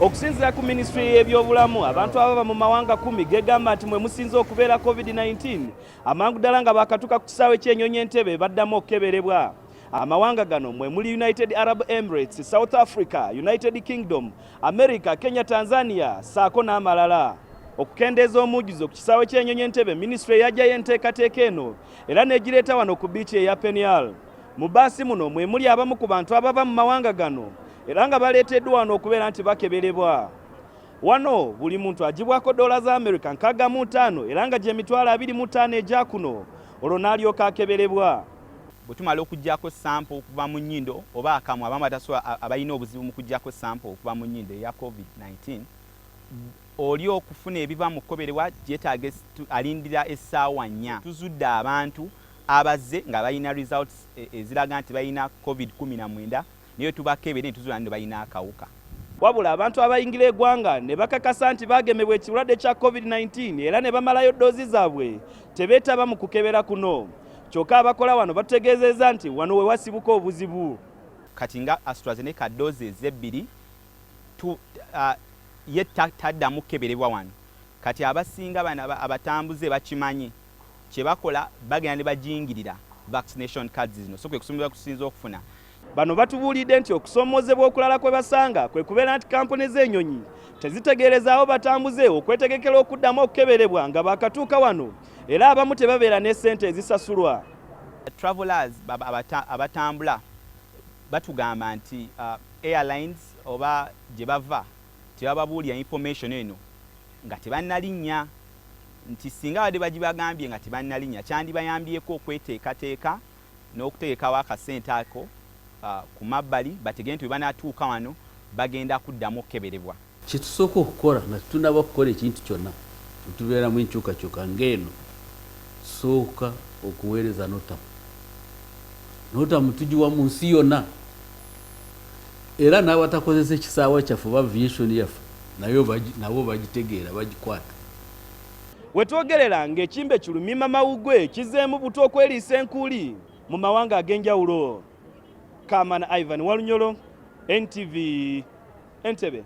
Okusinziira ku Ministry y'ebyobulamu, abantu abava mu mawanga 10 gegamba nti mwe musinze okubeera COVID-19 amangu ddala nga bakatuuka ku kisaawe ky'ennyonyi Entebbe baddamu okukeberebwa. Amawanga gano mwe muli United Arab Emirates, South Africa, United Kingdom, America, Kenya, Tanzania saako n'amalala. Okukendeeza omujjuzo ku kisaawe ky'ennyonyi Entebbe, Ministry yajjayo enteekateeka eno era n'egireeta wano ku biici eya Peniel. Mu baasi muno mwe muli abamu ku bantu abava mu mawanga gano era nga baleeteddwa wano okubeera nti bakeberebwa. Wano buli muntu agibwako dola za America 65 era nga gye mitwalo 25 egya kuno olwo n'alyoka akeberebwa. Bwe tumala okuggyako sample okuva mu nnyindo oba akamwa abamu abalina obuzibu mu kuggyako sample okuva mu nnyindo eya COVID-19, oli okufuna ebiva mu kukeberebwa gyetaaga alindira essaawa 4. Tuzudde abantu abazze nga balina results eziraga nti balina COVID-19 naye tubakebere ne tuzula nti balina akawuka. Wabula abantu abayingira eggwanga ne bakakasa nti bagemebwa ekirwadde kya COVID-19 era ne bamalayo ddoozi zaabwe tebeetaba mu kukebera kuno. Kyokka abakola wano batutegeezezza nti wano we wasibuka obuzibu. Kati nga AstraZeneca ddoozi ezebbiri ye taddamu kukeberebwa wano. Kati abasinga bano abatambuze bakimanyi kye bakola bagenda ne bajingirira vaccination cards zino. So kwe kusomera kusinza okufuna. Bano batubuulidde nti okusoomozebwa okulala kwe basanga kwe kubeera nti kampuni z'ennyonyi tezitegeerezaawo batambuze okwetegekera okuddamu okukeberebwa nga bakatuuka wano era abamu tebabeera ne ssente ezisasulwa. Travelers abatambula batugamba nti airlines oba gye bava tebababuulira information eno nga tebannalinnya, nti singa badde bagibagambye nga tebannalinnya kyandibayambyeko okweteekateeka n'okuteekawo akasente ako ku mabbali bategere nti bwe banaatuuka wano bagenda kuddamu okukeberebwa. Kye tusooka okukola nga tunaba okukola ekintu kyonna tubeeramu enkyukakyuka ng'eno, sooka okuweereza notamu tugiwa mu nsi yonna era n'abatakozesa ekisaawa kyaffe oba aviation yaffe nabo bagitegeera bagikwata. Wetwogerera ng'ekimbe kilumima mawugwe kizeemu buto okweriisa enkuuli mu mawanga ag'enjawulo. Kamana Ivan Walunyolo, NTV, Entebbe.